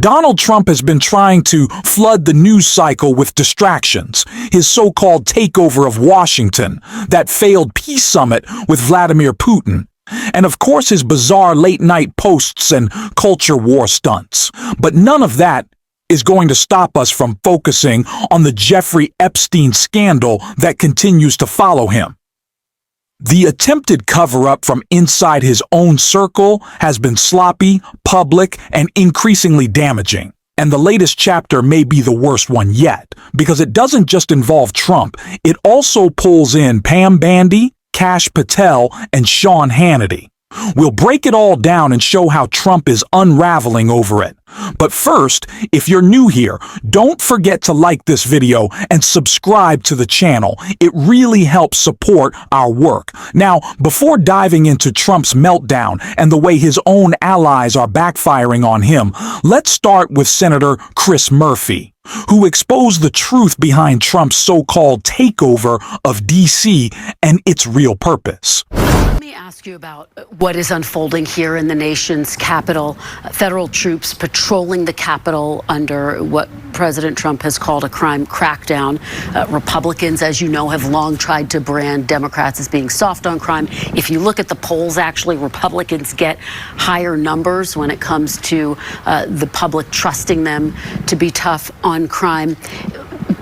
Donald Trump has been trying to flood the news cycle with distractions. His so-called takeover of Washington, that failed peace summit with Vladimir Putin, and of course his bizarre late-night posts and culture war stunts. But none of that is going to stop us from focusing on the Jeffrey Epstein scandal that continues to follow him. The attempted cover-up from inside his own circle has been sloppy, public, and increasingly damaging. And the latest chapter may be the worst one yet, because it doesn't just involve Trump, it also pulls in Pam Bondi, Kash Patel, and Sean Hannity. We'll break it all down and show how Trump is unraveling over it. But first, if you're new here, don't forget to like this video and subscribe to the channel. It really helps support our work. Now, before diving into Trump's meltdown and the way his own allies are backfiring on him, let's start with Senator Chris Murphy, who exposed the truth behind Trump's so-called takeover of D.C. and its real purpose. Let me ask you about what is unfolding here in the nation's capital. Federal troops patrolling the Capitol under what President Trump has called a crime crackdown. Republicans, as you know, have long tried to brand Democrats as being soft on crime. If you look at the polls, actually, Republicans get higher numbers when it comes to the public trusting them to be tough on crime.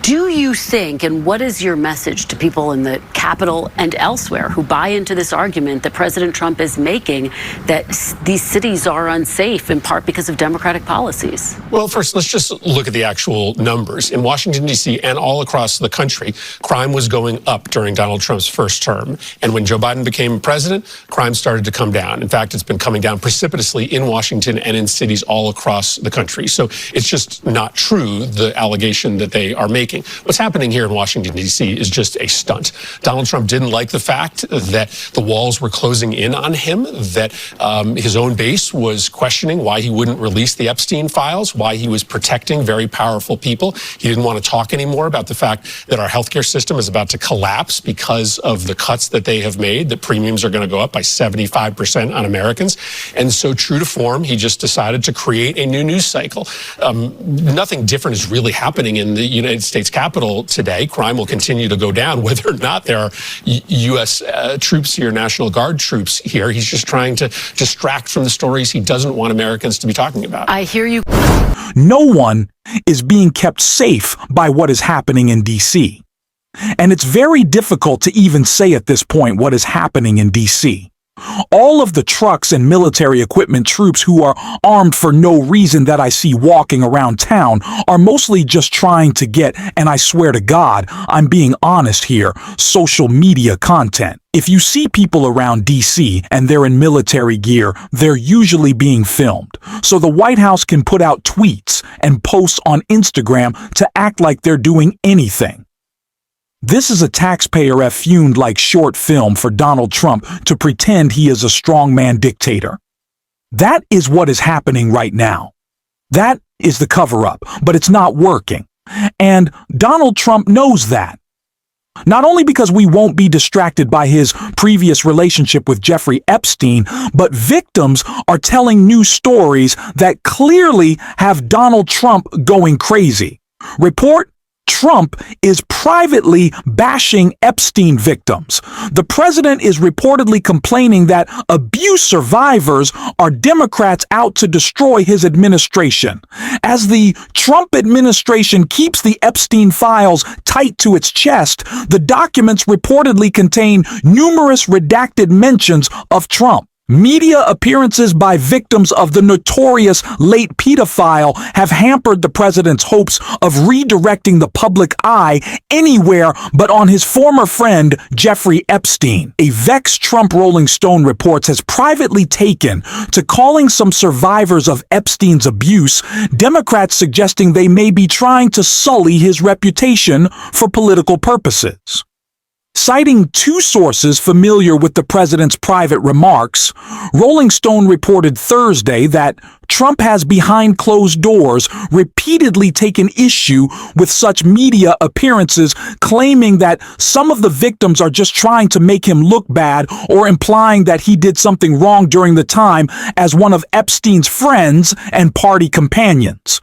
Do you think, and what is your message to people in the Capitol and elsewhere who buy into this argument that President Trump is making, that these cities are unsafe in part because of Democratic policies? Well, first, let's just look at the actual numbers. In Washington, D.C. and all across the country, crime was going up during Donald Trump's first term. And when Joe Biden became president, crime started to come down. In fact, it's been coming down precipitously in Washington and in cities all across the country. So it's just not true, the allegation that they are making. What's happening here in Washington, D.C. is just a stunt. Donald Trump didn't like the fact that the walls were closing in on him, that his own base was questioning why he wouldn't release the Epstein files, why he was protecting very powerful people. He didn't want to talk anymore about the fact that our healthcare system is about to collapse because of the cuts that they have made, that premiums are going to go up by 75% on Americans. And so, true to form, he just decided to create a new news cycle. Nothing different is really happening in the United States Capitol today. Crime will continue to go down whether or not there are U.S. troops here, National Guard troops here. He's just trying to distract from the stories he doesn't want Americans to be talking about. I hear you. No one is being kept safe by what is happening in D.C. And it's very difficult to even say at this point what is happening in D.C. All of the trucks and military equipment troops who are armed for no reason that I see walking around town are mostly just trying to get, and I swear to God, I'm being honest here, social media content. If you see people around D.C. and they're in military gear, they're usually being filmed. So the White House can put out tweets and posts on Instagram to act like they're doing anything. This is a taxpayer-fueled-like short film for Donald Trump to pretend he is a strongman dictator. That is what is happening right now. That is the cover-up, but it's not working. And Donald Trump knows that. Not only because we won't be distracted by his previous relationship with Jeffrey Epstein, but victims are telling new stories that clearly have Donald Trump going crazy. Report: Trump is privately bashing Epstein victims. The president is reportedly complaining that abuse survivors are Democrats out to destroy his administration. As the Trump administration keeps the Epstein files tight to its chest, the documents reportedly contain numerous redacted mentions of Trump. Media appearances by victims of the notorious late pedophile have hampered the president's hopes of redirecting the public eye anywhere but on his former friend, Jeffrey Epstein. A vexed Trump Rolling Stone reports has privately taken to calling some survivors of Epstein's abuse, Democrats suggesting they may be trying to sully his reputation for political purposes. Citing two sources familiar with the president's private remarks, Rolling Stone reported Thursday that Trump has behind closed doors repeatedly taken issue with such media appearances, claiming that some of the victims are just trying to make him look bad or implying that he did something wrong during the time as one of Epstein's friends and party companions.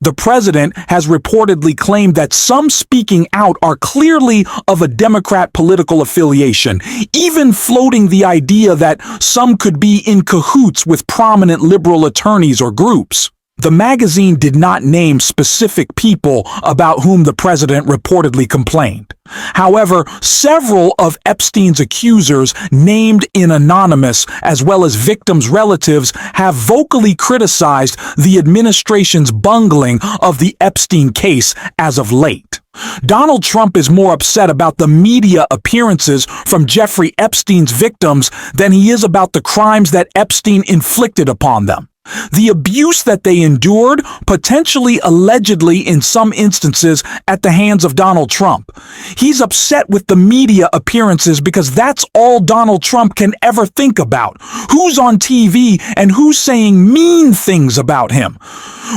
The president has reportedly claimed that some speaking out are clearly of a Democrat political affiliation, even floating the idea that some could be in cahoots with prominent liberal attorneys or groups. The magazine did not name specific people about whom the president reportedly complained. However, several of Epstein's accusers, named in anonymous, as well as victims' relatives, have vocally criticized the administration's bungling of the Epstein case as of late. Donald Trump is more upset about the media appearances from Jeffrey Epstein's victims than he is about the crimes that Epstein inflicted upon them. The abuse that they endured, potentially allegedly in some instances at the hands of Donald Trump. He's upset with the media appearances because that's all Donald Trump can ever think about. Who's on TV and who's saying mean things about him?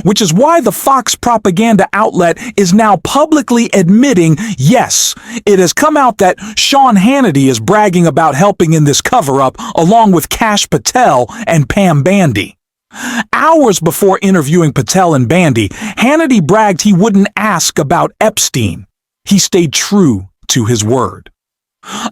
Which is why the Fox propaganda outlet is now publicly admitting, yes, it has come out that Sean Hannity is bragging about helping in this cover-up along with Patel and Pam Bandy. Hours before interviewing Patel and Bandy, Hannity bragged he wouldn't ask about Epstein. He stayed true to his word.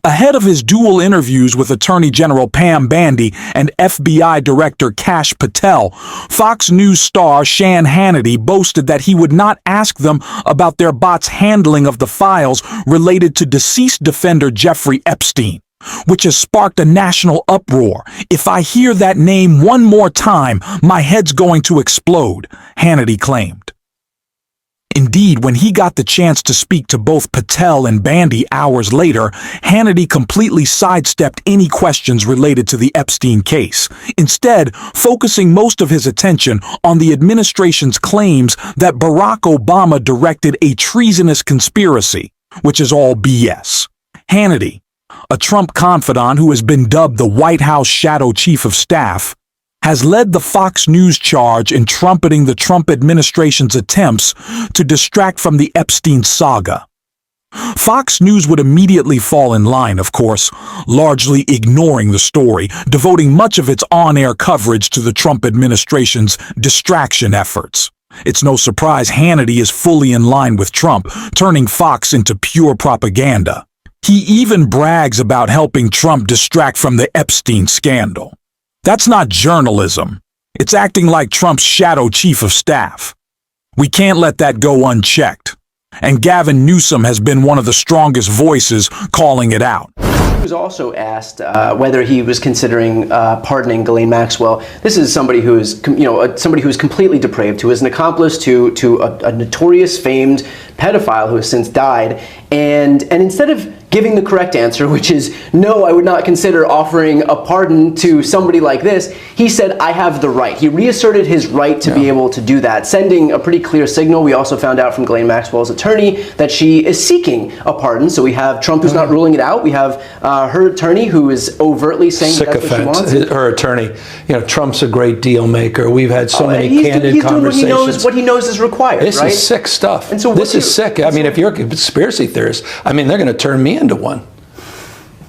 Ahead of his dual interviews with Attorney General Pam Bandy and FBI Director Kash Patel, Fox News star Sean Hannity boasted that he would not ask them about their bot's handling of the files related to deceased defender Jeffrey Epstein, which has sparked a national uproar. If I hear that name one more time, my head's going to explode, Hannity claimed. Indeed, when he got the chance to speak to both Patel and Bandy hours later, Hannity completely sidestepped any questions related to the Epstein case, instead focusing most of his attention on the administration's claims that Barack Obama directed a treasonous conspiracy, which is all BS. Hannity, a Trump confidant who has been dubbed the White House Shadow Chief of Staff, has led the Fox News charge in trumpeting the Trump administration's attempts to distract from the Epstein saga. Fox News would immediately fall in line, of course, largely ignoring the story, devoting much of its on-air coverage to the Trump administration's distraction efforts. It's no surprise Hannity is fully in line with Trump, turning Fox into pure propaganda. He even brags about helping Trump distract from the Epstein scandal. That's not journalism. It's acting like Trump's shadow chief of staff. We can't let that go unchecked. And Gavin Newsom has been one of the strongest voices calling it out. He was also asked whether he was considering pardoning Ghislaine Maxwell. This is somebody who is, somebody who is completely depraved, who is an accomplice to a notorious, famed pedophile who has since died. And instead of giving the correct answer, which is, no, I would not consider offering a pardon to somebody like this, he said, I have the right. He reasserted his right to be able to do that, sending a pretty clear signal. We also found out from Ghislaine Maxwell's attorney that she is seeking a pardon. So we have Trump who's not ruling it out. We have her attorney who is overtly saying that's what she wants. Her attorney, Trump's a great deal maker. We've had so many candid conversations. Doing what he knows is required, This is sick stuff. And so this is sick. I mean, if you're a conspiracy theorist, I mean, they're going to turn me into one.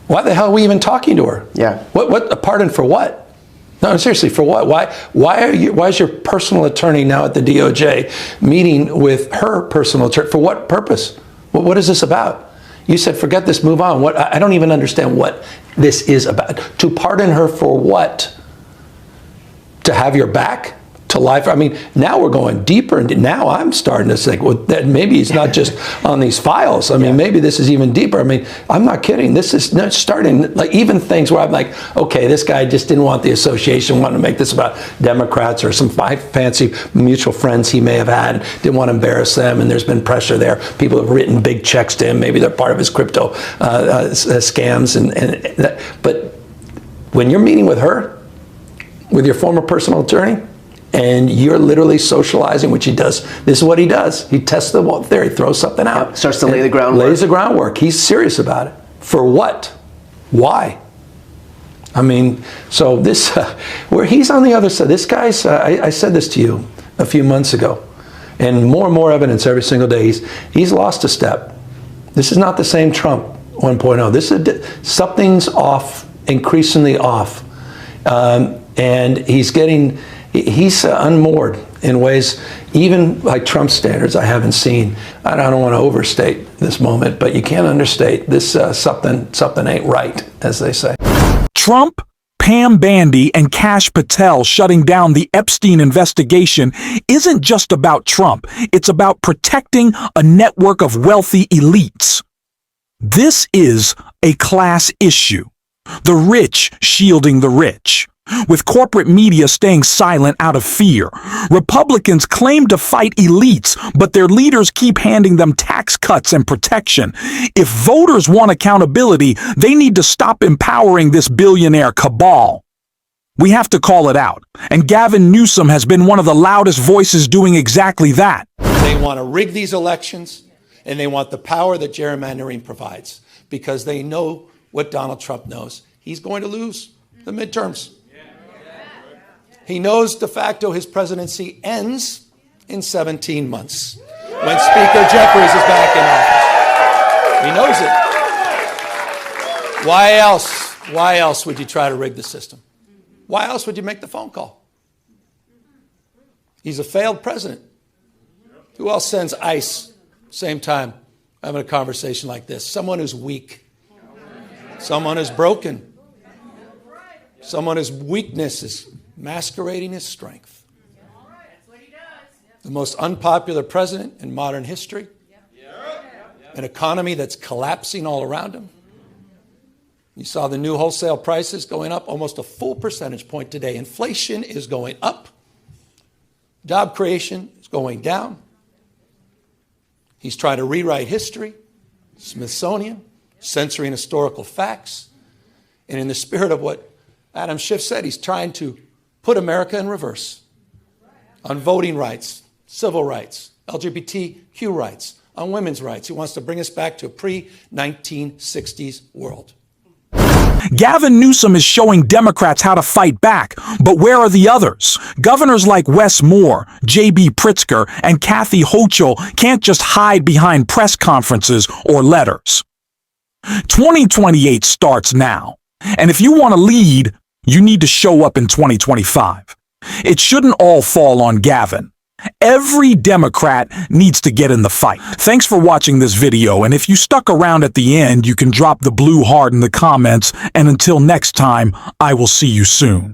Why the hell are we even talking to her? Yeah. What a pardon for what? No, seriously, for what? Why is your personal attorney now at the DOJ meeting with her personal attorney? For what purpose? What is this about? You said, forget this, move on. I don't even understand what this is about. To pardon her for what? To have your back? To life? I mean, now we're going deeper, and now I'm starting to think, well, that maybe it's not just on these files. I mean, maybe this is even deeper. I mean, I'm not kidding. This is starting, like, even things where I'm like, okay, this guy just didn't want the association, wanted to make this about Democrats or some fancy mutual friends he may have had, didn't want to embarrass them, and there's been pressure there. People have written big checks to him. Maybe they're part of his crypto scams. But when you're meeting with her, with your former personal attorney, and you're literally socializing, which he does. This is what he does. He tests the theory, throws something out. Yep. Starts to lay the groundwork. Lays the groundwork. He's serious about it. For what? Why? I mean, so this, where he's on the other side, this guy's, I said this to you a few months ago, and more evidence every single day. He's lost a step. This is not the same Trump 1.0. This is, something's off, increasingly off. And he's unmoored in ways, even like Trump standards, I haven't seen. I don't want to overstate this moment, but you can't understate this. Something ain't right, as they say. Trump, Pam Bandy, and Kash Patel shutting down the Epstein investigation isn't just about Trump. It's about protecting a network of wealthy elites. This is a class issue. The rich shielding the rich. With corporate media staying silent out of fear, Republicans claim to fight elites, but their leaders keep handing them tax cuts and protection. If voters want accountability, they need to stop empowering this billionaire cabal. We have to call it out, and Gavin Newsom has been one of the loudest voices doing exactly that. They want to rig these elections, and they want the power that gerrymandering provides, because they know what Donald Trump knows. He's going to lose the midterms. He knows de facto his presidency ends in 17 months when Speaker Jeffries is back in office. He knows it. Why else would you try to rig the system? Why else would you make the phone call? He's a failed president. Who else sends ICE same time having a conversation like this? Someone who's weak. Someone who's broken. Someone whose weakness is masquerading his strength. The most unpopular president in modern history. An economy that's collapsing all around him. You saw the new wholesale prices going up almost a full percentage point today. Inflation is going up. Job creation is going down. He's trying to rewrite history, Smithsonian, censoring historical facts. And in the spirit of what Adam Schiff said, he's trying to put America in reverse on voting rights, civil rights, LGBTQ rights, on women's rights. He wants to bring us back to a pre-1960s world. Gavin Newsom is showing Democrats how to fight back, but where are the others? Governors like Wes Moore, J.B. Pritzker, and Kathy Hochul can't just hide behind press conferences or letters. 2028 starts now, and if you want to lead, you need to show up in 2025. It shouldn't all fall on Gavin. Every Democrat needs to get in the fight. Thanks for watching this video, and if you stuck around at the end, you can drop the blue heart in the comments, and until next time, I will see you soon.